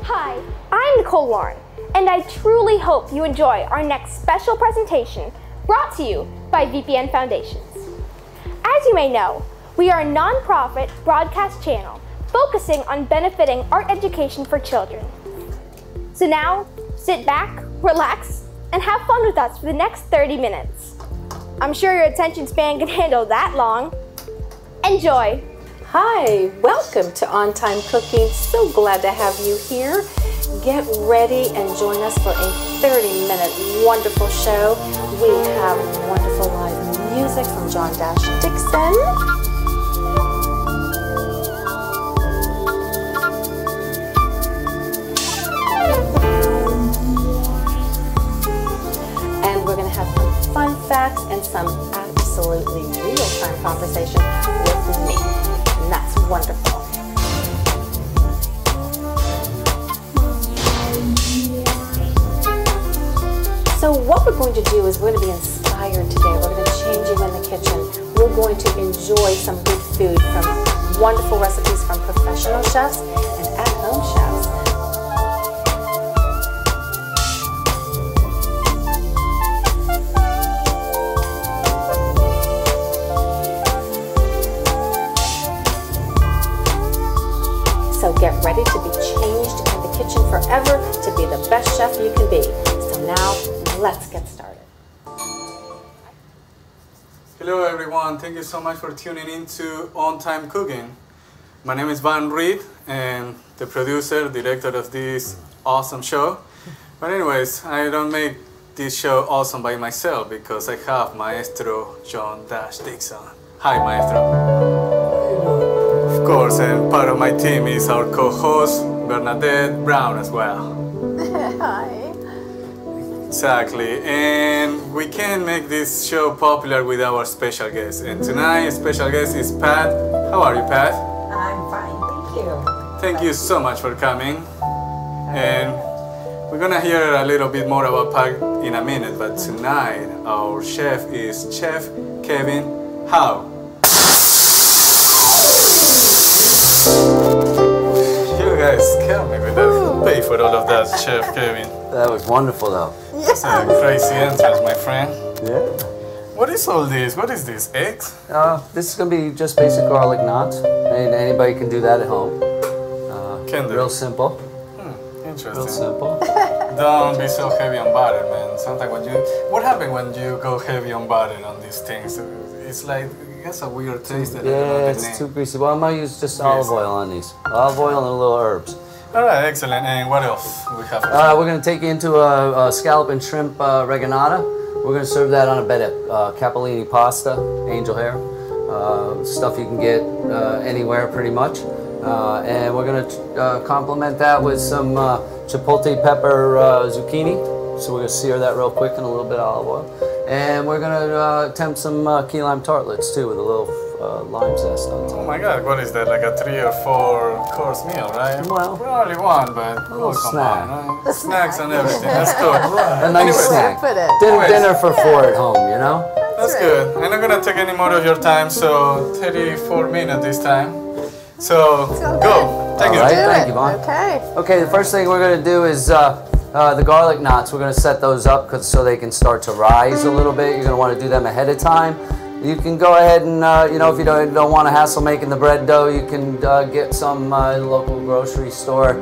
Hi, I'm Nicole Warren, and I truly hope you enjoy our next special presentation brought to you by VPN Foundations. As you may know, we are a non-profit broadcast channel focusing on benefiting art education for children. So now, sit back, relax, and have fun with us for the next 30 minutes. I'm sure your attention span can handle that long. Enjoy! Hi, welcome to On Time Cooking. So glad to have you here. Get ready and join us for a 30-minute wonderful show. We have wonderful live music from John Dixon. And we're going to have some fun facts and some absolutely real-time conversation with me. And that's wonderful. So what we're going to do is we're going to be inspired today. We're going to change you in the kitchen. We're going to enjoy some good food from wonderful recipes from professional chefs and at-home chefs. So get ready to be changed in the kitchen forever to be the best chef you can be. So now, let's get started. Hello everyone, thank you so much for tuning in to On Time Cooking. My name is Van Reed and the producer, director of this awesome show. But anyways, I don't make this show awesome by myself because I have Maestro John Dixon. Hi Maestro. Of course, and part of my team is our co-host, Bernadette Brown as well. Hi. Exactly, and we can make this show popular with our special guest. And tonight's special guest is Pat. How are you, Pat? I'm fine, thank you. Thank you so much for coming. And we're gonna hear a little bit more about Pat in a minute, but tonight our chef is Chef Kevin Howe. You guys scared me with that. Who paid for all of that, Chef Kevin? That was wonderful, though. That's a crazy entrance, my friend. Yeah. What is all this? What is this? Eggs? This is gonna be just basic garlic knots. And anybody can do that at home. Can do. Real simple. Interesting. Real simple. Don't be so heavy on butter, man. Sometimes what happens when you go heavy on butter on these things? It's like it has a weird taste. That I don't know Yeah, the it's name. too greasy. Well, I'm gonna use just olive oil on these. Olive oil and a little herbs. All right, excellent. And what else we have? We're gonna take you into a scallop and shrimp reganata. We're gonna serve that on a bed of capellini pasta, angel hair, stuff you can get anywhere pretty much. And we're gonna complement that with some chipotle pepper zucchini. So we're gonna sear that real quick in a little bit of olive oil. And we're gonna attempt some key lime tartlets too with a little lime zest on top. Oh my God, what is that? Like a 3 or 4 course meal, right? Well, we only one, but little come snack. on, right? Snacks and everything. That's good. A nice Anyways, snack. Put it. Dinner for four at home, you know? That's good. I'm not gonna take any more of your time, so 34 minutes this time. So go. Thank you. All right, thank you, Vaughn. Okay. Okay, the first thing we're going to do is the garlic knots. We're going to set those up so they can start to rise a little bit. You're going to want to do them ahead of time. You can go ahead and, you know, if you don't want to hassle making the bread dough, you can get some local grocery store.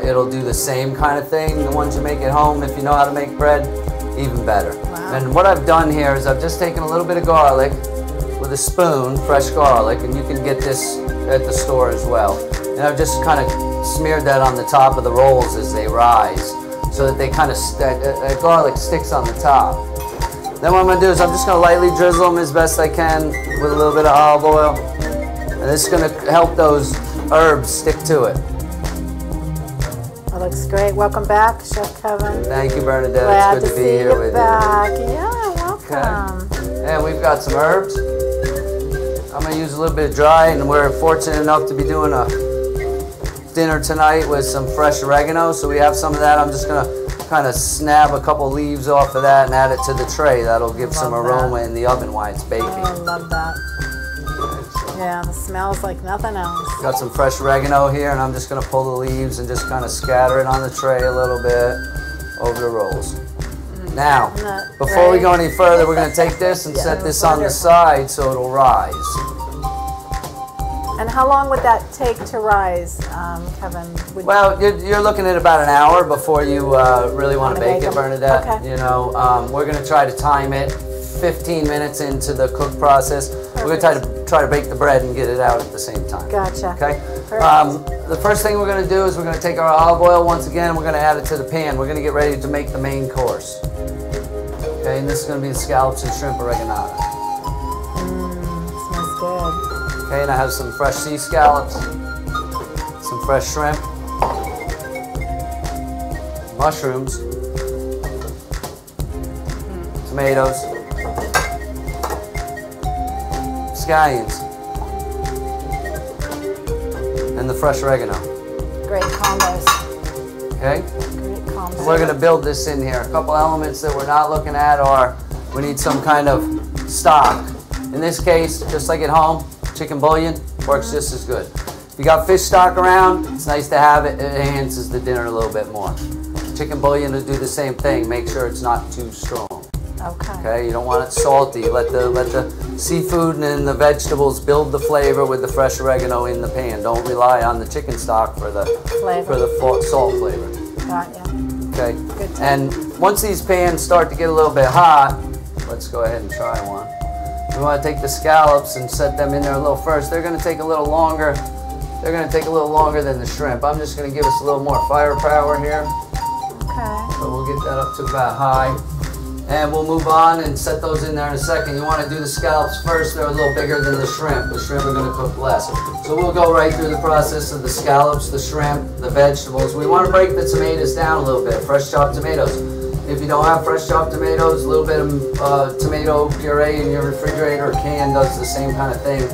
It'll do the same kind of thing. The ones you make at home, if you know how to make bread, even better. Wow. And what I've done here is I've just taken a little bit of garlic with a spoon, fresh garlic, and you can get this at the store as well. And I've just kind of smeared that on the top of the rolls as they rise, so that they kind of that garlic sticks on the top. Then what I'm going to do is I'm just going to lightly drizzle them as best I can with a little bit of olive oil, and this is going to help those herbs stick to it. That looks great. Welcome back, Chef Kevin. Thank you, Bernadette. Glad it's good to to be see here you with back. you. Yeah, welcome. Okay. And we've got some herbs. I'm going to use a little bit of dry, and we're fortunate enough to be doing a dinner tonight with some fresh oregano, so we have some of that. I'm just going to kind of snap a couple leaves off of that and add it to the tray. That'll give some aroma in the oven while it's baking. Oh, I love that. Okay, so Yeah, the smells like nothing else. Got some fresh oregano here, and I'm just gonna pull the leaves and just kind of scatter it on the tray a little bit over the rolls. Now, before we go any further, we're gonna take this and set this on the side so it'll rise. And how long would that take to rise, Kevin? Well, you're looking at about an hour before you really want to bake it, Bernadette. Okay. You know, we're going to try to time it 15 minutes into the cook process. We're going to try to bake the bread and get it out at the same time. Gotcha. Okay. The first thing we're going to do is we're going to take our olive oil once again. We're going to add it to the pan. We're going to get ready to make the main course. Okay, and this is going to be the scallops and shrimp oreganata. Smells good. Okay, and I have some fresh sea scallops, some fresh shrimp, mushrooms, tomatoes, scallions, and the fresh oregano. Great combos. Okay? Great combos. We're going to build this in here. A couple elements that we're not looking at are we need some kind of stock. In this case, just like at home, chicken bouillon works just as good. If you got fish stock around, it's nice to have it. It enhances the dinner a little bit more. Chicken bouillon will do the same thing. Make sure it's not too strong. Okay, you don't want it salty. Let the seafood and the vegetables build the flavor with the fresh oregano in the pan. Don't rely on the chicken stock for the salt flavor. Got ya. Okay, and once these pans start to get a little bit hot, let's go ahead and try one. We want to take the scallops and set them in there a little first. They're going to take a little longer. They're going to take a little longer than the shrimp. I'm just going to give us a little more firepower here. Okay. So we'll get that up to about high. And we'll move on and set those in there in a second. You want to do the scallops first. They're a little bigger than the shrimp. The shrimp are going to cook less. So we'll go right through the process of the scallops, the shrimp, the vegetables. We want to break the tomatoes down a little bit. Fresh chopped tomatoes. If you don't have fresh chopped tomatoes, a little bit of tomato puree in your refrigerator or can does the same kind of thing.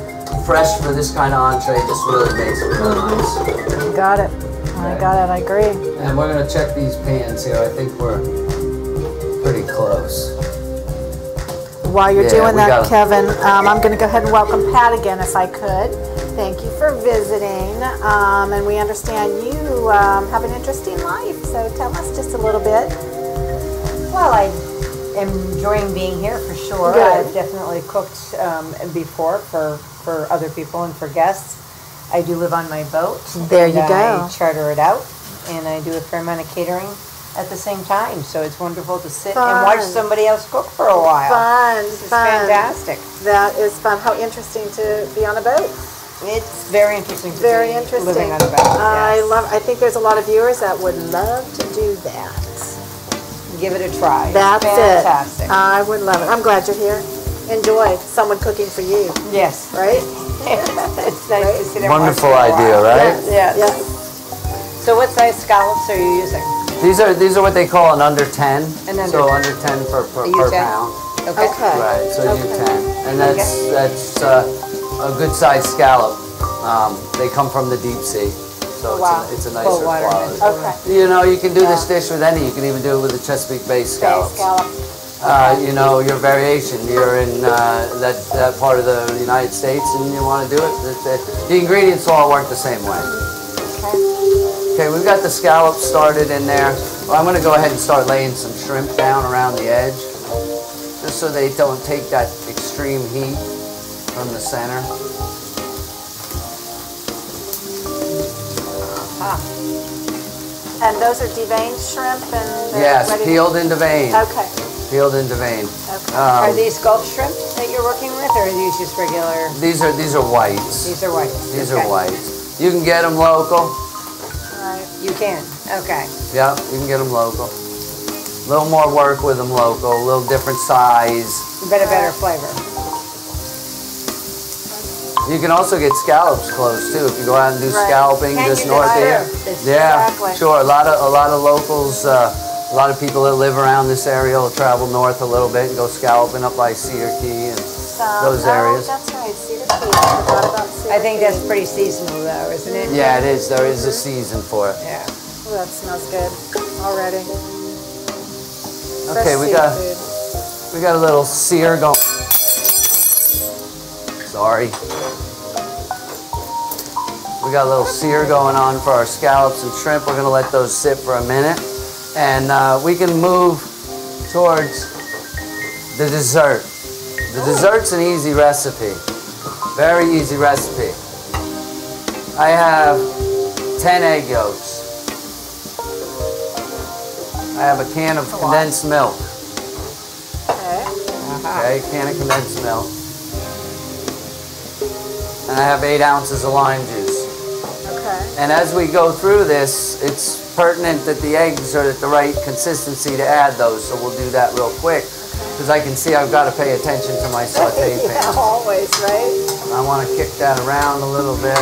Fresh for this kind of entree just really makes it really nice. Got it. I got it. I agree. And we're going to check these pans here. I think we're pretty close. While you're doing that, Kevin, I'm going to go ahead and welcome Pat again if I could. Thank you for visiting. And we understand you have an interesting life, so tell us just a little bit. Well, I am enjoying being here for sure. Good. I've definitely cooked before for other people and for guests. I do live on my boat. There you go. I charter it out, and I do a fair amount of catering at the same time. So it's wonderful to sit and watch somebody else cook for a while. It's fantastic. That is fun. How interesting to be on a boat. It's very interesting to Very be interesting. living on a boat. Yes. I think there's a lot of viewers that would love to do that. Give it a try. That's fantastic. It. I would love it. I'm glad you're here. Enjoy someone cooking for you. Yes. Right? It's nice to sit and Wonderful watch for a idea, while. right? Yes. Yes. So what size scallops are you using? These are what they call an under 10. An under so 10. under 10 per 10? pound. Okay. Right. So Okay. U10, and that's a good sized scallop. They come from the deep sea, so it's a nicer Cold water. quality. Okay. You know, you can do this dish with any. You can even do it with the Chesapeake Bay scallops. You know, your variation. You're in that part of the United States, and you want to do it. The ingredients all work the same way. Okay, we've got the scallops started in there. Well, I'm going to go ahead and start laying some shrimp down around the edge, just so they don't take that extreme heat from the center. And those are deveined shrimp and they're Yes, ready peeled and deveined. Okay. Peeled and deveined. Okay. Are these Gulf shrimp that you're working with, or are these just regular? These are whites. These are whites. These Okay. are whites. You can get them local. Right. You can. Okay. Yeah, you can get them local. A little more work with them local, a little different size. But a better flavor. You can also get scallops close too if you go out and do scalping Can just you north of do here. that? Yeah, Exactly. sure. A lot of locals, a lot of people that live around this area will travel north a little bit and go scalloping up by Cedar Key and those areas. That's right, Cedar Key. I forgot about Cedar I think Key. that's pretty seasonal though, isn't it? Yeah, it is. There is a season for it. Yeah. Oh, that smells good already. Okay, Fresh seafood. we got a little sear going. Sorry. We got a little sear going on for our scallops and shrimp. We're gonna let those sit for a minute. And we can move towards the dessert. The dessert's an easy recipe. Very easy recipe. I have 10 egg yolks. I have a can of condensed milk. Okay, can of condensed milk. And I have 8 ounces of lime juice. Okay. And as we go through this, it's pertinent that the eggs are at the right consistency to add those, so we'll do that real quick. Because I can see I've got to pay attention to my saute pan. Yeah, always, right? I want to kick that around a little bit.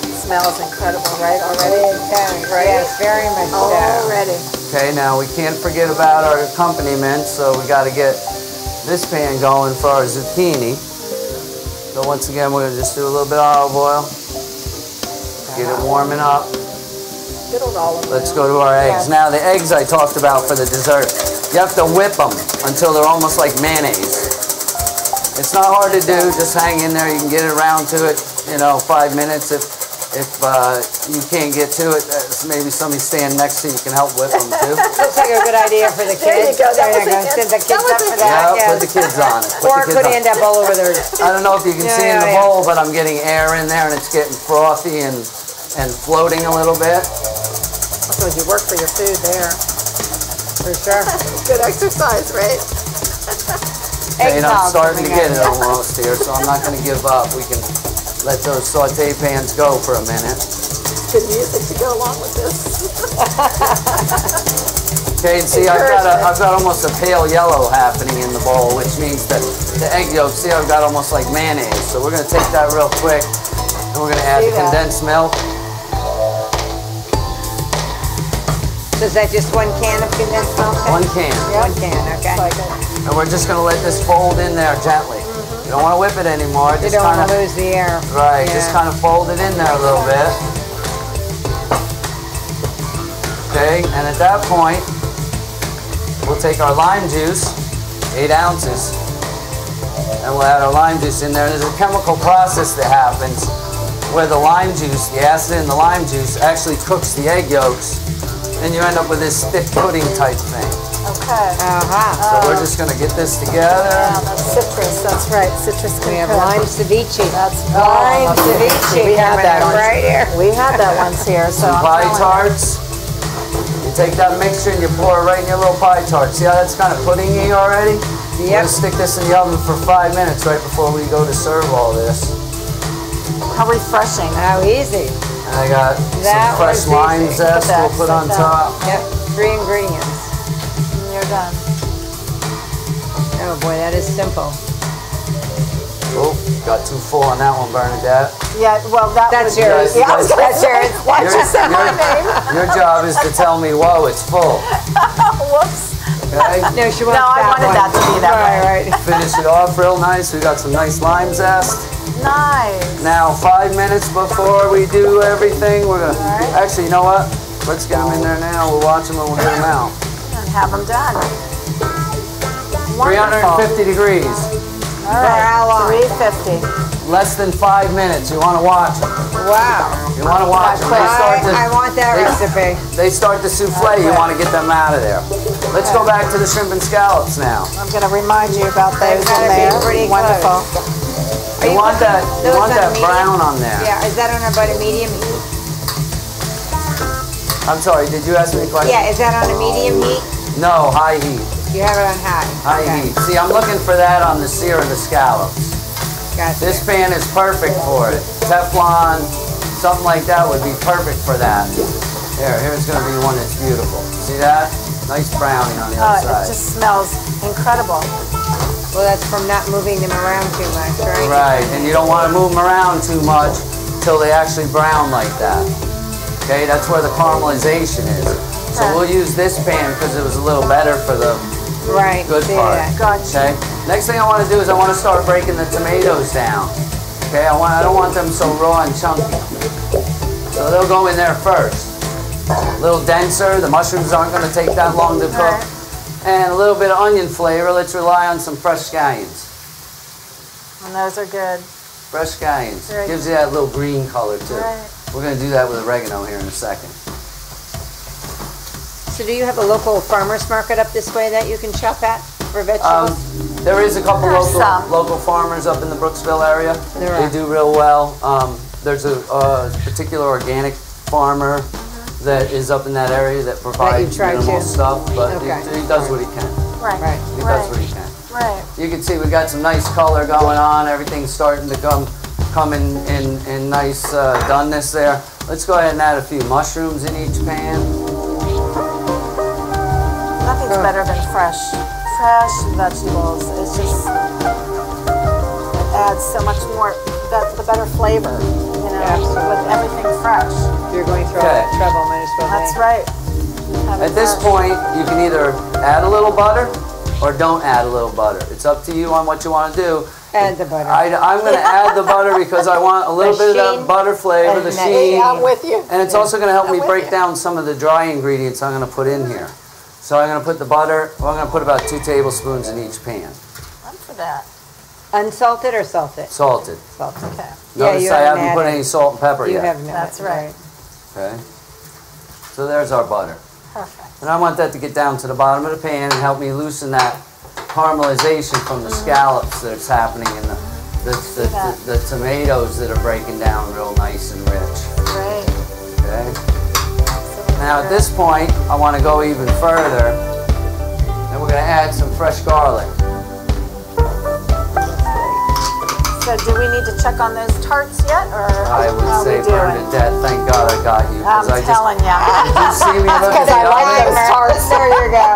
It smells incredible, right? Already? Right? Yes, very much so. Already. Okay, now we can't forget about our accompaniment, so we got to get this pan going for our zucchini. So once again, we're going to just do a little bit of olive oil. Get it warming up. Good old olive oil. Let's go to our eggs. Now the eggs I talked about for the dessert. You have to whip them until they're almost like mayonnaise. It's not hard to do, just hang in there. You can get it around to it, 5 minutes. If you can't get to it, maybe somebody stand next to you can help whip them too. Looks like a good idea for the kids. There you go. There you go. Send the kids up for that. Yeah, put the kids on it. Or it could end up all over their... I don't know if you can see in the bowl, but I'm getting air in there and it's getting frothy and floating a little bit. So you work for your food there. For sure. Good exercise, right? Okay, I'm starting to get it almost here, so I'm not going to give up. We can let those saute pans go for a minute. Good music to go along with this. Okay, and see, I've got almost a pale yellow happening in the bowl, which means that the egg yolk, see, I've got almost like mayonnaise. So we're going to take that real quick, and we're going to add the condensed milk. So is that just 1 can of condensed milk? 1 can. Yep. 1 can, okay. And we're just going to let this fold in there gently. You don't want to whip it anymore. You don't want to lose the air. Right, just kind of fold it in there a little bit. Okay, and at that point, we'll take our lime juice, 8 ounces, and we'll add our lime juice in there. There's a chemical process that happens where the lime juice, the acid in the lime juice, actually cooks the egg yolks, and you end up with this thick pudding type thing. Okay. So we're just going to get this together. Yeah, that's citrus. That's right. Citrus. We have lime ceviche. That's lime ceviche. We have that one right here. We have that once here. So some pie tarts. You take that mixture and you pour it right in your little pie tart. See how that's kind of puddingy already? Yep. We're going to stick this in the oven for 5 minutes right before we go to serve all this. How refreshing. How easy. And I got some fresh lime zest we'll put on top. Yep, 3 ingredients. You're done. Oh boy, that is simple. Oh, got too full on that one, Bernadette. Yeah, well, that's yours. Yeah, that's yours. Why'd you say my name? Your job is to tell me, whoa, it's full. Whoops. Okay? No, she wants I wanted that to be that way. Right. Finish it off real nice. We got some nice lime zest. Nice. Now, 5 minutes before we do everything, we're going to... Actually, you know what? Let's get them in there now. We'll watch them and we'll get them out. And have them done. 350 degrees. All right, 350. Less than 5 minutes. You want to watch them. Wow. You want to watch them. I want that recipe. They start to souffle. You want to get them out of there. Let's go back to the shrimp and scallops now. I'm going to remind you about those in there. Wonderful. You want that brown on there. Yeah, is that on about a medium heat? I'm sorry, did you ask me a question? Yeah, is that on a medium heat? No, high heat. You have it on high. High heat. See, I'm looking for that on the sear of the scallops. Gotcha. This pan is perfect for it. Teflon, something like that would be perfect for that. Here's going to be one that's beautiful. See that? Nice browning on the outside. It just smells incredible. Well, that's from not moving them around too much, right? Right, and you don't want to move them around too much until they actually brown like that. Okay, that's where the caramelization is. So we'll use this pan because it was a little better for the good part. Gotcha. Okay. Next thing I want to do is I want to start breaking the tomatoes down. Okay, I don't want them so raw and chunky. So they'll go in there first. A little denser. The mushrooms aren't going to take that long to cook. And a little bit of onion flavor. Let's rely on some fresh scallions. And those are good. Fresh scallions. Very Gives you that little green color too. Right. We're going to do that with oregano here in a second. So do you have a local farmer's market up this way that you can shop at for vegetables? There is a couple There's some. local farmers up in the Brooksville area. There They are. do real well. There's a particular organic farmer that is up in that area that provides tried minimal to. stuff, but Okay. he does what he can. Right. Right. He does what he can. Right. You can see we got some nice color going on. Everything's starting to come in nice doneness there. Let's go ahead and add a few mushrooms in each pan. Nothing's better than fresh vegetables. It's just, it adds so much more, the better flavor, you know, Absolutely. with everything fresh. If you're going through all that trouble, might as well. That's right. Have it At this fresh. point, you can either add a little butter or don't add a little butter. It's up to you on what you want to do. Add the butter. I'm going to add the butter because I want a little The bit of sheen that butter flavor, and the that sheen. sheen. I'm with you. And it's also going to help me with break you. down some of the dry ingredients I'm going to put in here. So I'm going to put the butter, I'm going to put about 2 tablespoons in each pan. I'm for that. Unsalted or salted? Salted. Salted. Okay. Notice I haven't put any salt and pepper You yet. have not. That's right. Okay. So there's our butter. Perfect. And I want that to get down to the bottom of the pan and help me loosen that caramelization from the scallops that's happening in the tomatoes that are breaking down real nice and rich. Great. Okay. Now at this point, I want to go even further, and we're going to add some fresh garlic. So do we need to check on those tarts yet, or I how would are say we burn doing? to death. Thank God I got you. 'cause I'm I just, telling you. did you see me look at Because I the like oven? those tarts. There you go.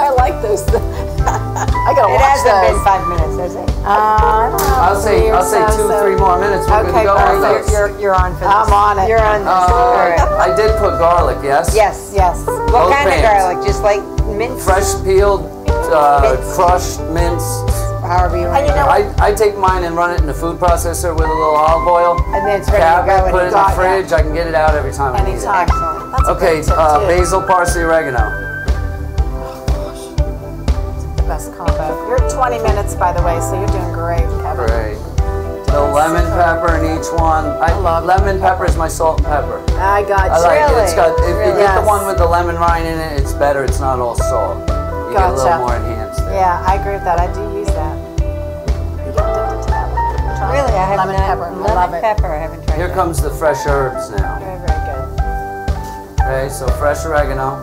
I like those. I gotta It watch hasn't those. been 5 minutes, has it? I don't know. I'll say 2-3 more minutes. We're Okay, going to go over perfect. those. You're on for this. I'm on it. You're on this. All right. I did put garlic, yes? Yes. Yes. What Both kind pans. of garlic? Just like minced? Fresh peeled, Minced. crushed, minced. However you want And you to know do it. I take mine and run it in the food processor with a little olive oil. And then it's ready Cap to go. it, when put it you in got the fridge. I can get it out every time I need it. Anytime. Excellent. That's a Okay, great tip, too. basil, parsley, oregano. The best combo. You're at 20 minutes, by the way, so you're doing great, Kevin. Great. The lemon pepper in each one. I love lemon pepper is my salt and pepper. I got you. I like it. Really? It's got, if you Really? get the Yes. one with the lemon rind in it, it's better. It's not all salt. You get a little Gotcha. more enhanced there. Yeah, I agree with that. I do use that. You get addicted to that one. Try Really? I have lemon not. pepper. I love Lemon it. pepper. I haven't tried Here that. comes the fresh herbs now. Very, very good. Okay, so fresh oregano.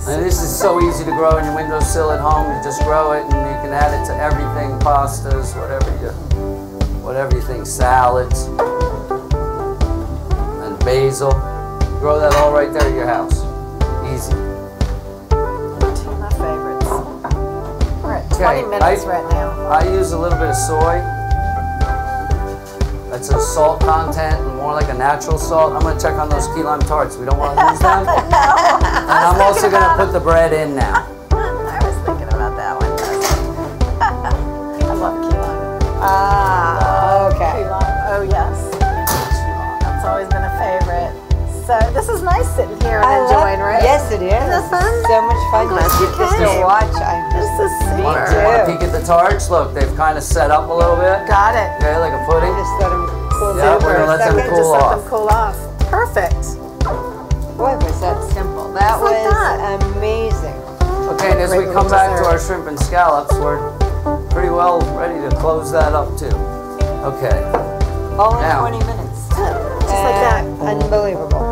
And this is so easy to grow in your windowsill at home. You just grow it and you can add it to everything, pastas, whatever you think, salads, and basil. Grow that all right there at your house. Easy. Two of my favorites. We're at 20 Okay, minutes right now. I use a little bit of soy. That's a salt content, more like a natural salt. I'm going to check on those key lime tarts. We don't want to lose them. And I'm also going to put the bread in now. I was thinking about that one. I love key lime. Ah, okay. Key lime. Oh, yes. That's always been a favorite. So this is nice sitting here and enjoying, right? Yes, it is. Isn't that fun? So much fun I'm glad just you to came. watch. This is Want super. to peek at the tarts? Look, they've kind of set up a little bit. Got it. Okay, like a pudding. Just let them cool Yeah, down we're for gonna a let them second. cool Just let off. them cool off. Perfect. Boy, was that simple. That Just like was that. amazing. Okay, and as we Great come little back to dessert. our shrimp and scallops, we're pretty well ready to close that up too. Okay. All in Now. 20 minutes. Just like that. Unbelievable.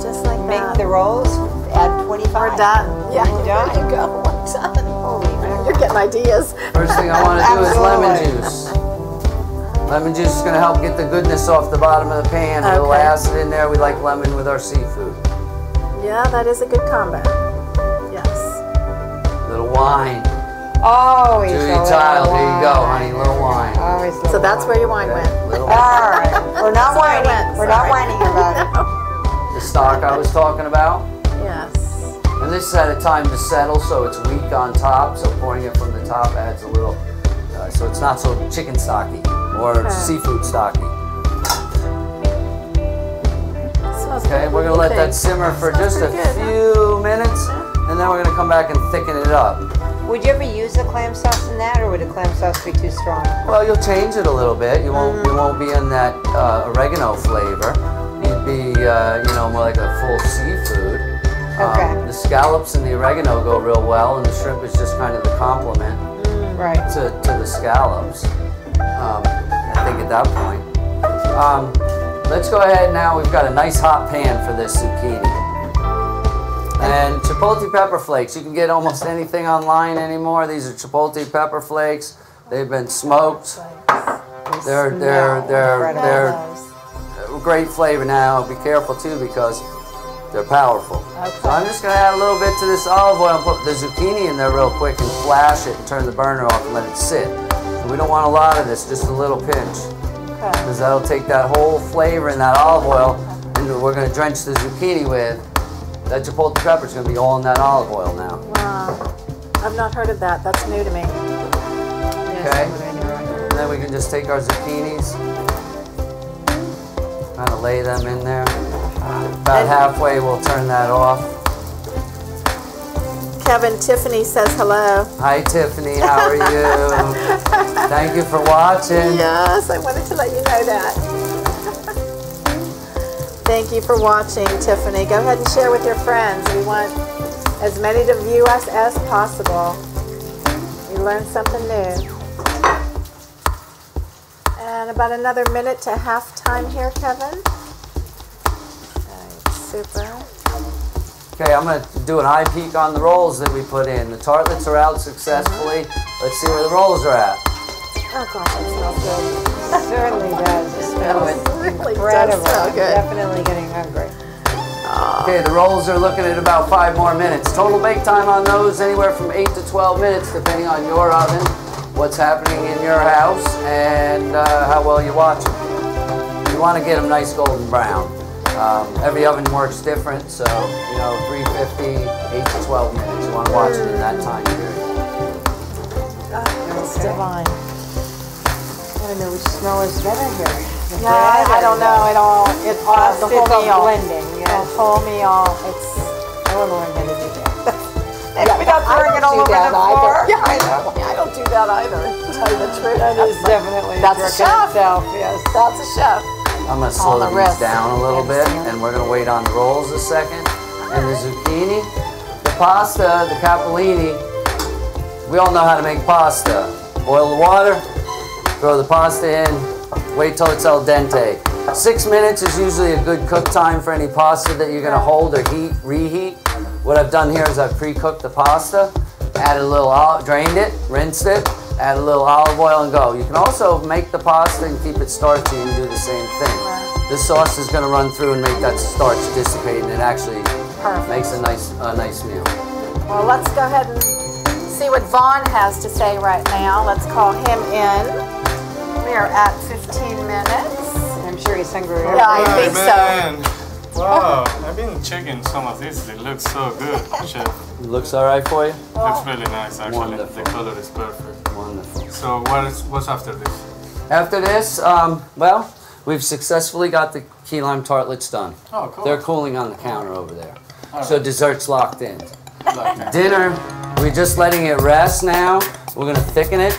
Just like Make that. the rolls, add 25. We're done. Yeah, We're done. there you go. We're done. Holy man. You're getting ideas. First thing I want to do is lemon Absolutely. juice. Lemon juice is going to help get the goodness off the bottom of the pan. A little Okay. acid in there. We like lemon with our seafood. Yeah, that is a good combo. Yes. A little wine. Always Judy a little Child, here you go, wine. honey. Little wine. Always a So little that's wine. where your wine Okay, went. little All right. We're not That's where it whining. went, We're not sorry. whining about The stock I was talking about. Yes. And this is at a time to settle, so it's weak on top. So pouring it from the top adds a little, so it's not so chicken stocky or Okay. seafood stocky. Smells Okay, good. we're gonna let that Smells simmer for pretty just a good, huh? few minutes, and then we're gonna come back and thicken it up. Would you ever use the clam sauce in that, or would the clam sauce be too strong? Well, you'll change it a little bit. You won't be in that oregano flavor. You'd be, you know, more like a full seafood. Okay. The scallops and the oregano go real well, and the shrimp is just kind of the complement Right. to the scallops. I think at that point. Let's go ahead now. We've got a nice hot pan for this zucchini. And chipotle pepper flakes. You can get almost anything online anymore. These are chipotle pepper flakes. They've been smoked. They're great flavor now. Be careful too because they're powerful. Okay. So I'm just gonna add a little bit to this olive oil and put the zucchini in there real quick and flash it and turn the burner off and let it sit. So we don't want a lot of this, just a little pinch. Okay. Because that'll take that whole flavor in that olive oil and we're gonna drench the zucchini with. That chipotle pepper is gonna be all in that olive oil now. Wow. I've not heard of that. That's new to me. Okay? And then we can just take our zucchinis, kind of lay them in there. About halfway, we'll turn that off. Kevin, Tiffany says hello. Hi, Tiffany. How are you? Thank you for watching. Yes, I wanted to let you know that. Thank you for watching, Tiffany. Go ahead and share with your friends. We want as many to view us as possible. You learn something new. And about another minute to halftime here, Kevin. Right, super. Okay, I'm going to do an eye peek on the rolls that we put in. The tartlets are out successfully. Let's see where the rolls are at. Oh gosh, that smells good. It certainly does. The smell is Really incredible. does smell I'm good. definitely getting hungry. Okay, the rolls are looking at about 5 more minutes. Total bake time on those anywhere from 8 to 12 minutes, depending on your oven, what's happening in your house, and how well you watch them. You want to get them nice golden brown. Every oven works different, so, you know, 350, 8 to 12 minutes. You want to watch it in that time period. It's divine. I don't know which smell is better here. The Yeah, bread I or don't know at all. It's the whole It's all meal. blending, The yes. whole meal. It's. I want to learn how to do that. Yeah, Without throwing it all over the floor. Yeah, I know. Yeah, I don't do that either. To tell you the truth. That is definitely That's a a trick in chef. itself, yes. That's a chef. I'm going to On slow the these wrist. down a little bit, and we're going to wait on the rolls a second. And the zucchini, the pasta, the capellini, we all know how to make pasta. Boil the water, throw the pasta in, wait till it's al dente. 6 minutes is usually a good cook time for any pasta that you're going to hold or reheat. What I've done here is I've pre-cooked the pasta, added a little olive, drained it, rinsed it, add a little olive oil and go. You can also make the pasta and keep it starchy and do the same thing. This sauce is going to run through and make that starch dissipate, and it actually makes a nice meal. Well, let's go ahead and see what Vaughn has to say right now. Let's call him in. We are at 15 minutes. I'm sure he's hungry. Yeah, I think so. man. Wow, I've been checking some of these. It looks so good, Chef. It looks all right for you? Looks really nice, actually. Wonderful. The color is perfect. Wonderful. So what's after this? After this, well, we've successfully got the key lime tartlets done. Oh, cool. They're cooling on the counter over there. All So right. dessert's locked in. Like that. Dinner, we're just letting it rest now. We're gonna thicken it.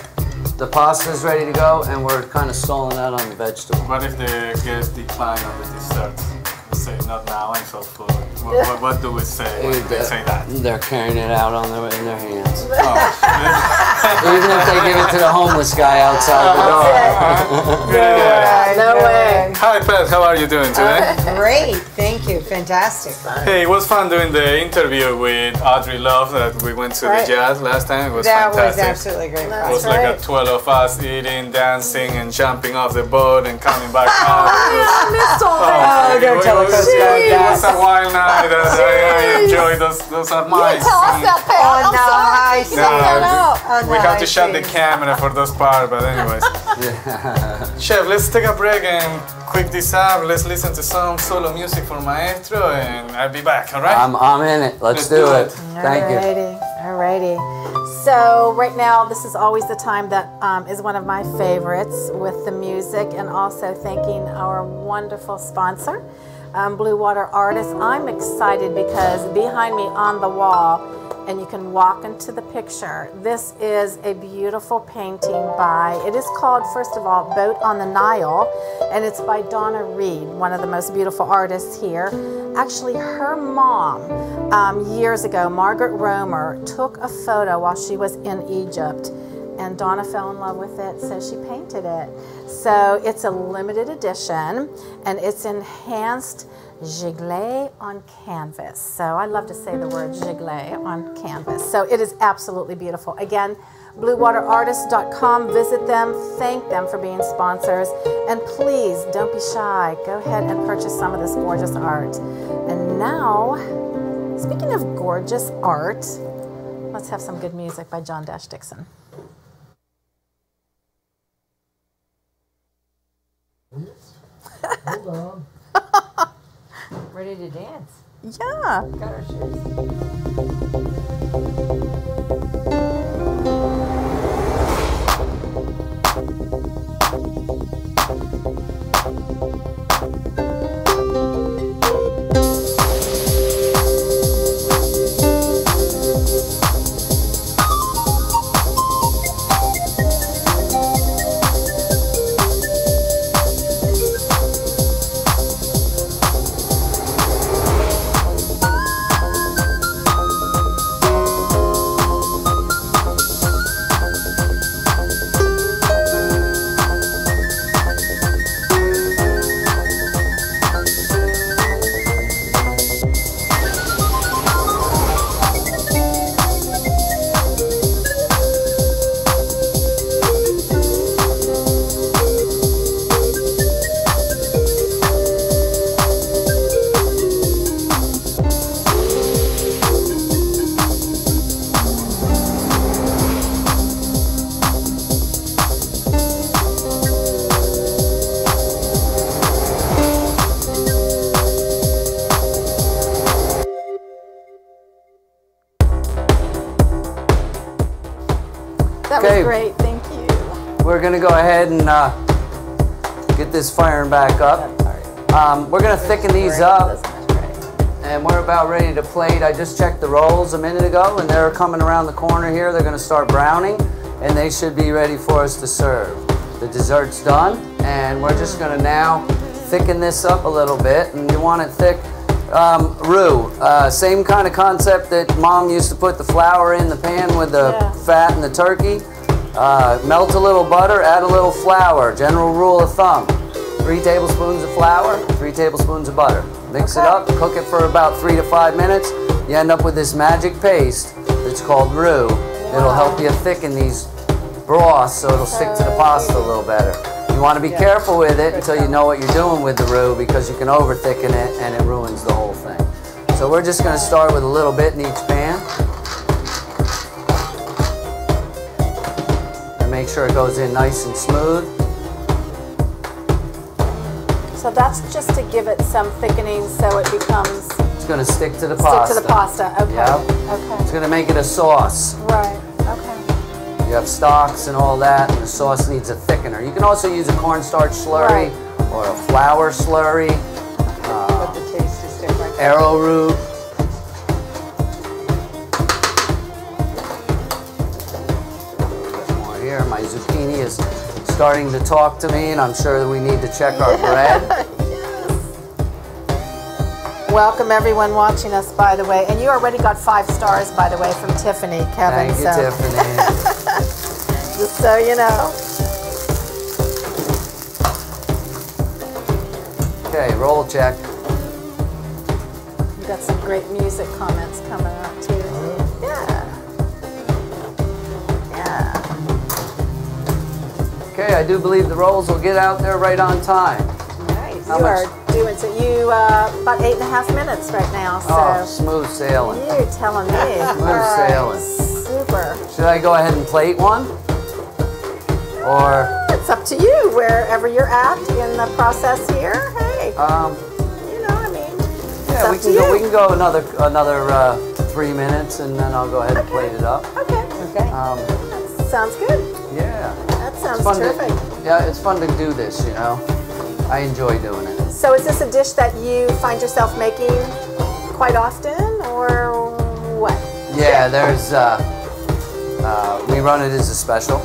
The pasta's ready to go, and we're kind of stalling out on the vegetable. What if the guests decline on the dessert? Say, not now, I'm so full. What do we say when they say that? They're carrying it out in their hands. Oh, Even if they give it to the homeless guy outside the door. No way. Hi, Pat. How are you doing today? Great, thank you, fantastic. Hey, it was fun doing the interview with Audrey Love that we went to Right. the jazz last time. It was That was fantastic. absolutely great. It was like a 12 of us eating, dancing, and jumping off the boat and coming back home. I missed all that. Oh, don't tell the Coast Guard It was that. a wild night. I enjoyed those are mine. Tell us that, Pat. Oh, I'm no, sorry. I see. You left that out. Oh, We no, have to I shut the see. camera for those parts, but anyways. Chef, let's take a break and quick this up. Let's listen to some solo music for Maestro, and I'll be back, all right? I'm in it. Let's do it. Thank you. Alrighty. So right now, this is always the time that is one of my favorites with the music, and also thanking our wonderful sponsor, Blue Water Artist. I'm excited because behind me on the wall, and you can walk into the picture, this is a beautiful painting by, it is called, first of all, Boat on the Nile, and it's by Donna Reed, one of the most beautiful artists here. Actually, her mom, years ago, Margaret Romer, took a photo while she was in Egypt, and Donna fell in love with it, so she painted it. So it's a limited edition, and it's enhanced gilet on canvas. So I love to say the word gilet on canvas. So it is absolutely beautiful. Again, bluewaterartist.com. Visit them, thank them for being sponsors, and please don't be shy. Go ahead and purchase some of this gorgeous art. And now, speaking of gorgeous art, let's have some good music by John Dash Dixon. Hold on. Ready to dance. Yeah. Got our shoes. That was great, thank you. We're gonna go ahead and get this firing back up. We're gonna thicken these up, and we're about ready to plate. I just checked the rolls a minute ago, and they're coming around the corner here. They're gonna start browning, and they should be ready for us to serve. The dessert's done, and we're just gonna now thicken this up a little bit, and you want it thick. Roux, same kind of concept that Mom used to put the flour in the pan with the fat and the turkey. Melt a little butter, add a little flour. General rule of thumb, 3 tablespoons of flour, 3 tablespoons of butter. Mix it up, cook it for about 3 to 5 minutes. You end up with this magic paste that's called roux. It'll help you thicken these broths so it'll stick to the pasta a little better. You want to be careful with it until you know what you're doing with the roux, because you can over thicken it and it ruins the whole thing. So we're just going to start with a little bit in each pan. And make sure it goes in nice and smooth. So that's just to give it some thickening so it becomes... It's going to stick to the pasta. Stick to the pasta, okay. Yep. Okay. It's going to make it a sauce. Right, okay. You have stocks and all that, and the sauce needs a thickener. You can also use a cornstarch slurry or a flour slurry. But the taste is different. Arrowroot. More here. My zucchini is starting to talk to me, and I'm sure that we need to check our bread. Welcome everyone watching us, by the way. And you already got 5 stars, by the way, from Tiffany, Kevin. Thank you, Tiffany. Just so you know. Okay, roll check. You got some great music comments coming up too. Yeah. Yeah. Okay, I do believe the rolls will get out there right on time. Nice. You are doing so. You about 8.5 minutes right now. So oh, smooth sailing. You're telling me. Smooth sailing. Super. Should I go ahead and plate one? Or it's up to you, wherever you're at in the process here. Hey, you know, I mean, yeah, we can go another 3 minutes, and then I'll go ahead and plate it up. Okay. Okay. That sounds good. Yeah. That sounds terrific. Yeah, it's fun to do this, you know. I enjoy doing it. So is this a dish that you find yourself making quite often, or what? Yeah, there's, we run it as a special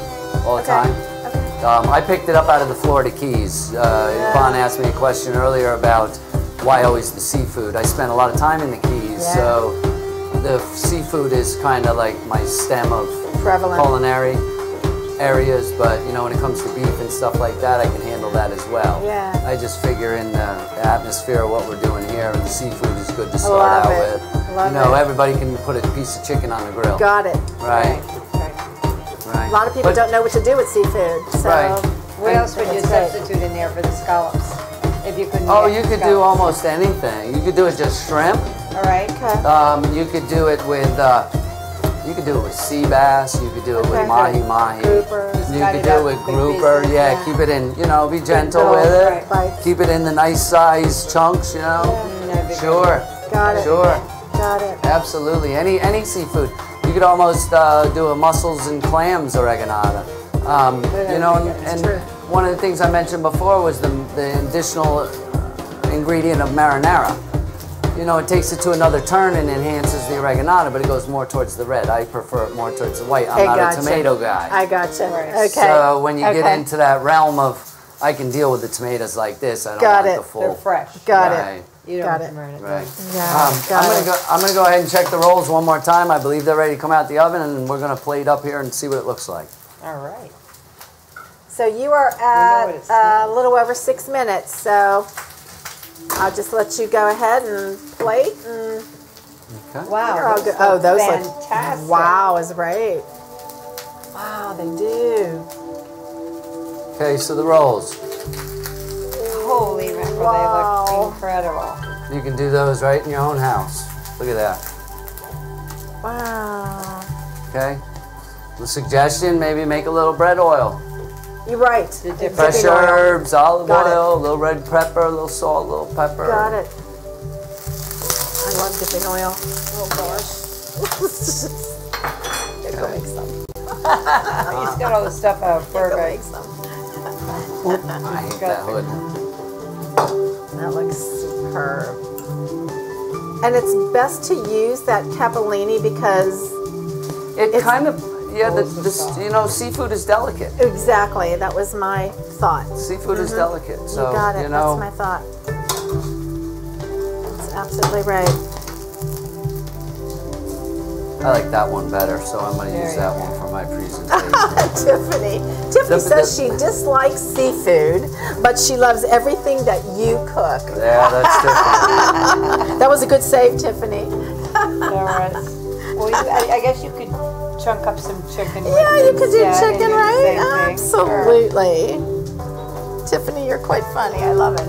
all the time. Okay. I picked it up out of the Florida Keys. Yvonne asked me a question earlier about why always the seafood. I spent a lot of time in the Keys, so the seafood is kind of like my stem of culinary areas, but you know, when it comes to beef and stuff like that, I can handle that as well. Yeah. I just figure in the atmosphere of what we're doing here, the seafood is good to start out with. You know, everybody can put a piece of chicken on the grill. Got it. Right. A lot of people don't know what to do with seafood. So what else would you substitute in there for the scallops? If you couldn't. Oh, you could do almost anything. You could do it just shrimp. All right. Okay. You could do it with sea bass. You could do it with mahi. Grouper. You could do it with grouper. Yeah, keep it in. You know, be gentle with it. Right. Keep it in the nice size chunks. You know. Sure. Got it. Sure. Got it. Absolutely. Any seafood. You could almost do a mussels and clams oreganata. You know, and one of the things I mentioned before was the additional ingredient of marinara. You know, it takes it to another turn and enhances the oreganata, but it goes more towards the red. I prefer it more towards the white. I'm not a tomato guy. I gotcha. Okay. So when you get into that realm of, I can deal with the tomatoes like this. I don't want the full. They're fresh. Got it. You don't have to marinate. Right. Yeah, I'm gonna go ahead and check the rolls one more time. I believe they're ready to come out the oven, and we're gonna plate up here and see what it looks like. All right. So you are at a little over 6 minutes, so I'll just let you go ahead and plate. And Okay. Wow. oh, those fantastic. look, wow, is great. Wow, they do. Okay, so the rolls. Holy mackerel, Wow. they look incredible. You can do those right in your own house. Look at that. Wow. Okay. The suggestion, maybe make a little bread oil. You're right. Fresh herbs, olive Got oil, a little red pepper, a little salt, a little pepper. Got it. I love dipping oil. Oh gosh. Go make some. He's got all the stuff out. Go make some. I hate that hood. That looks superb. And it's best to use that capellini because It kind of, yeah, you know, seafood is delicate. exactly, that was my thought. Seafood is delicate. So, You got it. you know, That's my thought. That's absolutely right. I like that one better, so I'm going to use that one for my presentation. Tiffany. Tiffany says she dislikes seafood, but she loves everything that you cook. Yeah, that's Tiffany. That was a good save, Tiffany. All right. Well, I guess you could chunk up some chicken. Yeah, you could do instead and chicken, do the right? same thing. Absolutely. Tiffany, you're quite funny. I love it.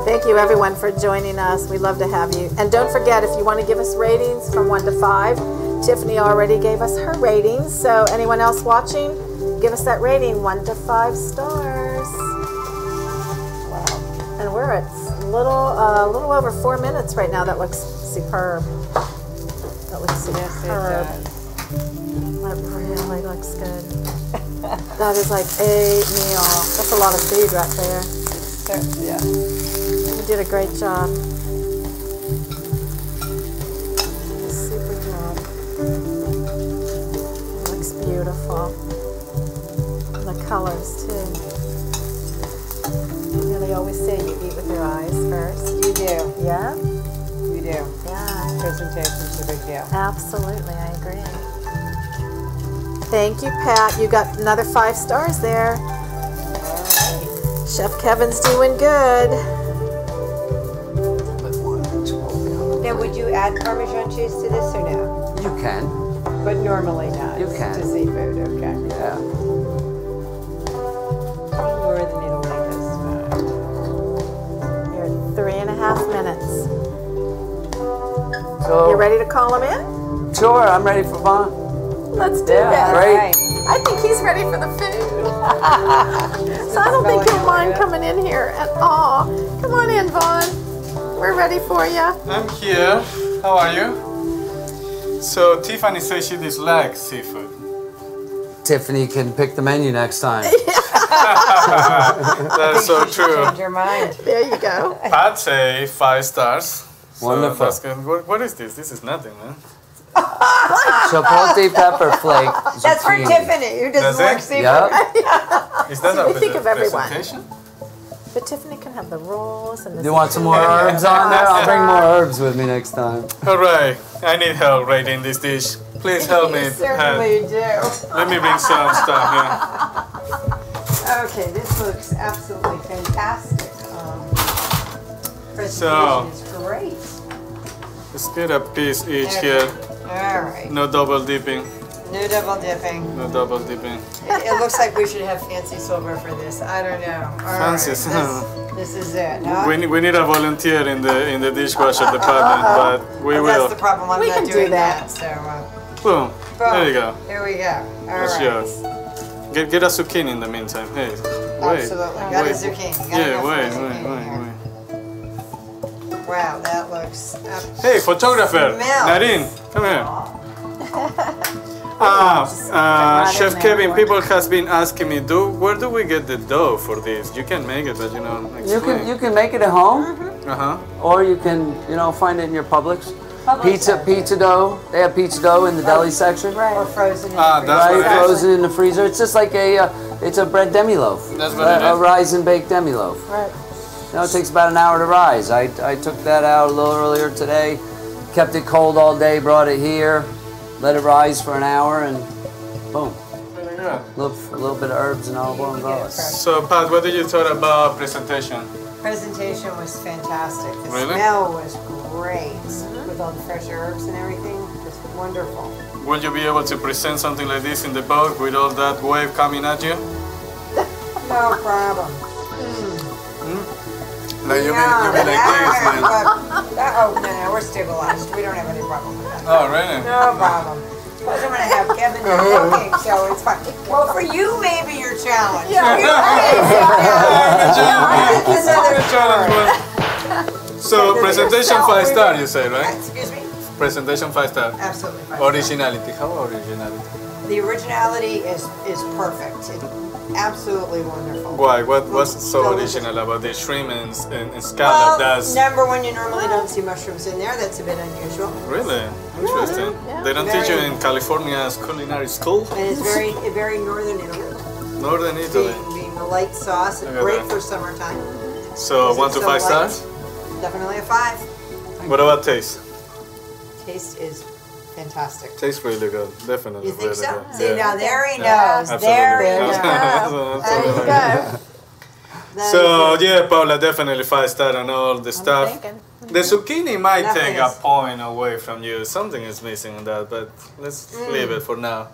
Thank you, everyone, for joining us. We love to have you. And don't forget, if you want to give us ratings from 1 to 5, Tiffany already gave us her ratings. So anyone else watching, give us that rating, 1 to 5 stars. Wow. And we're at a little over 4 minutes right now. That looks superb. That looks superb. That really looks good. That is like a meal. That's a lot of food right there. Yeah. You did a great job. Super job. It looks beautiful. And the colors too. You know, they always say you eat with your eyes first. You do. Yeah? You do. Yeah. Presentation's a big deal. Absolutely, I agree. Thank you, Pat. You got another 5 stars there. Chef Kevin's doing good. Now, would you add Parmesan cheese to this or no? You can. But normally not. You can. To seafood, okay. Yeah. More than Italy this time. You're at 3.5 minutes. So, You ready to call him in? Sure, I'm ready for Vaughn. Let's do Yeah, it. great. I think he's ready for the food. So I don't think he'll mind coming in here at all. Come on in, Vaughn. We're ready for you. I'm here. How are you? So Tiffany says she dislikes seafood. Tiffany can pick the menu next time. That's so true. Change your mind. There you go. I'd say 5 stars. So Wonderful. that's good. What is this? This is nothing, man. Chipotle pepper flake. That's for zucchini. Tiffany, who That's doesn't like it? seafood. Yeah. Is that See, a we think of everyone. presentation? But Tiffany can have the rolls and the. You want some more herbs on there? I'll bring more herbs with me next time. All right. I need help rating this dish. Please help me. You certainly do. Let me bring some stuff here. Okay, this looks absolutely fantastic. Presentation So- is great. Let's get a piece each Okay. here. All right, No double dipping. no double dipping. No double dipping. It looks like we should have fancy silver for this. I don't know. All right, Fancy silver. This is it. Huh? We need a volunteer in the dishwasher department, but we Well, will. that's the problem. I'm We not can do doing that. So, Boom. boom. There you go. Here we go. All That's right. yours. Get a zucchini in the meantime. Hey, wait. Absolutely. Got a Wait. zucchini. Gotta Yeah, go for wait, the wait, zucchini wait, here. wait. Wow, that looks. Hey, photographer, Smells. Nadine, come here. Chef Kevin, people has been asking me, where do we get the dough for this? You can make it, but You can make it at home, or you can find it in your Publix. Pizza dough. They have pizza dough in the deli section. Or frozen in the that's freezer. what it is. Frozen in the freezer. It's just like it's a bread demi-loaf. That's what it A is. rise and bake demi-loaf. Right. It takes about an hour to rise. I took that out a little earlier today, kept it cold all day, brought it here, let it rise for an hour, and boom. Very good. A little bit of herbs and olive oil and garlic. So, Pat, what did you thought about presentation? Presentation was fantastic. The Really? smell was great with all the fresh herbs and everything. Just wonderful. Will you be able to present something like this in the boat with all that wave coming at you? No problem. Like you be like this, man. Oh, no, we're stabilized. We don't have any problem with that. Oh, really? No problem. Plus, I'm going to have Kevin there cooking, so it's fine. Well, for you, maybe your challenge. Yeah. So, presentation 5 star, you say, right? Excuse me? Presentation 5 star. Absolutely fine. Originality. How originality? The originality is perfect. It's absolutely wonderful. Why? What's so Delicious. original about the shrimp and scallop? That's number one, you normally don't see mushrooms in there. That's a bit unusual. really interesting. They don't teach you in California's culinary school. And it's very northern Italy. Northern Italy. Being a light sauce, and Look at great that. for summertime. So 1 to So 5 light. stars. Definitely a 5. What about taste? Taste is fantastic. Tastes really good. Definitely. You think really so? good. See, Yeah. now there he Yeah. knows. Absolutely. There he knows. Absolutely. There you go. That So is it. yeah, Paula, definitely 5 star on all the stuff. thinking. The zucchini might Nothing take a is- point away from you. Something is missing in that, but let's leave it for now.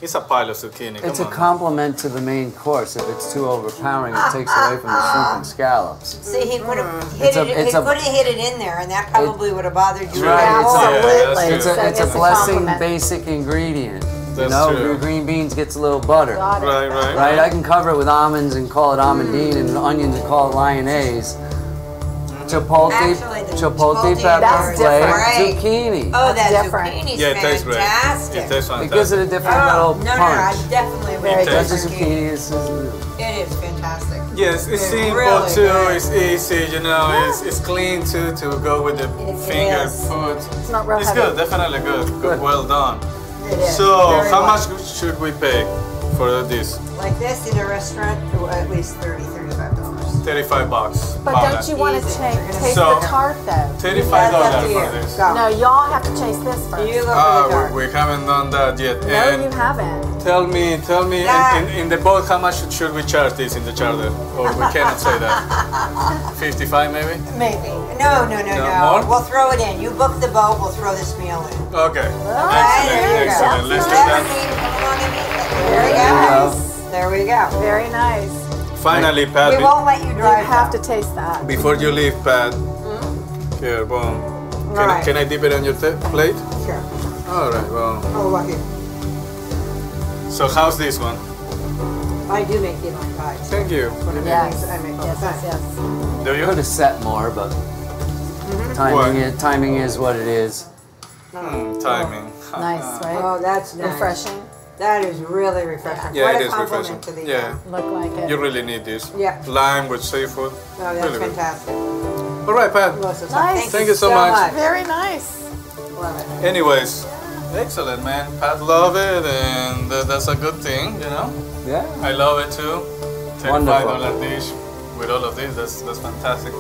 It's a pile of zucchini. It's a Come on. complement to the main course. If it's too overpowering, it takes away from the shrimp and scallops. See, he could have It's hit a- it. it's He a- could have hit it in there, and that probably would have bothered you. Right, even it's a- more. Absolutely. Yeah, It's that's a, it's a It's a blessing compliment. basic ingredient. That's true. Green beans gets a little butter. Got it. Right. Right, I can cover it with almonds and call it almondine, and onions and call it lyonnaise. Chipotle, Actually, the chipotle chipotle pepper That's flake, different. zucchini. Oh, That's that different. zucchini's Yeah, it tastes great. fantastic. It tastes It gives fantastic. it a different Oh, little no, punch. I definitely It very tastes- Just the zucchini is It is fantastic. Yes, it's It's simple really too. good. It's easy, it's clean too to go with the finger is. food. It's not real It's heavy. good, definitely good. Good, well done. It is. So, Very how well. much should we pay for this? Like this in a restaurant, at least $35. $35. But Paula. don't you want to Easy. taste So- the tart though? $35 That's up to for you. this. Go. No, y'all have to taste this first. You go for the dark. We haven't done that yet. No, you And haven't. tell me, That- in the boat, how much should we charge this in the charter? Or we cannot say that. 55 maybe? Maybe. No. more? We'll throw it in. You book the boat, we'll throw this meal in. Okay. Right, there you Excellent. go. Let's do Let that. me come along and eat it. There we go. There we go. Very nice. Finally, Pat, We won't let you You drive. have to taste that. before you leave, Pat, here, boom. Right. Can I dip it on your plate? Sure. All right, well. Oh, lucky. So how's this one? I do make key lime pies. Thank you. Yes. I make all the Yes, time. yes, yes. Do you? Could have set more, but timing is what it is. Timing. Nice, right? Oh, that's nice. Refreshing. That is really refreshing. Yeah, What it a is compliment refreshing. to the Yeah, Look like it. you really need this. Yeah. Lime with seafood. Oh, that's Really good. fantastic. All right, Pat. Melissa, Nice. Thank you so much. Very nice. Love it. Anyways, excellent, man. Pat love it, and that's a good thing, you know. Yeah. I love it too. Wonderful. $35 dish with all of this. That's fantastic.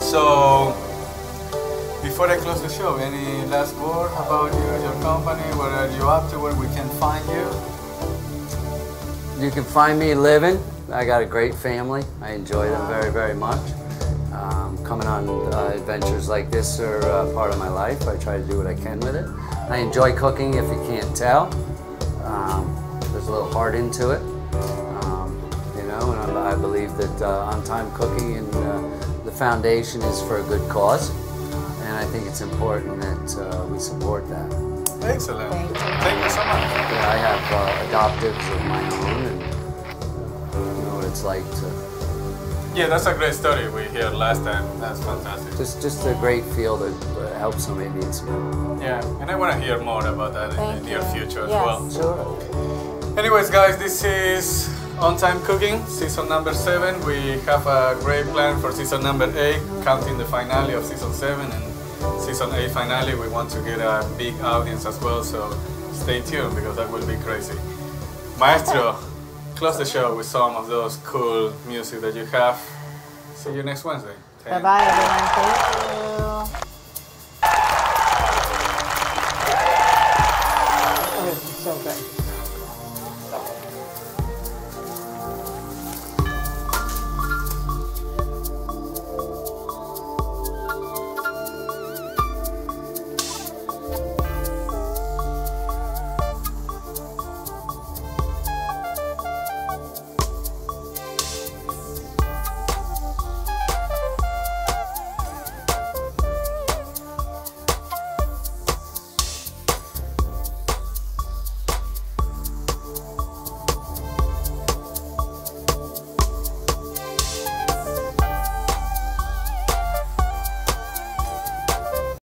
So, before I close the show, any last word about you, your company? What are you up to? Where we can find you? You can find me living. I got a great family. I enjoy them very, very much. Coming on adventures like this are part of my life. I try to do what I can with it. I enjoy cooking, if you can't tell. There's a little heart into it. You know, and I believe that on-time cooking and the foundation is for a good cause. And I think it's important that we support that. Excellent. Thank you so much. Yeah, I have adoptives of my own, and you know what it's like to. Yeah, that's a great story we heard last time. That's fantastic. Just a great feel that helps somebody need some help. Yeah, and I want to hear more about that in the near future as well. Sure. Anyways, guys, this is On Time Cooking, season number 7. We have a great plan for season number 8, counting the finale of season 7 and season 8 finale. We want to get a big audience as well, so stay tuned because that will be crazy. Maestro, close the show with some of those cool music that you have. See you next Wednesday. Bye-bye, everyone. Thank you.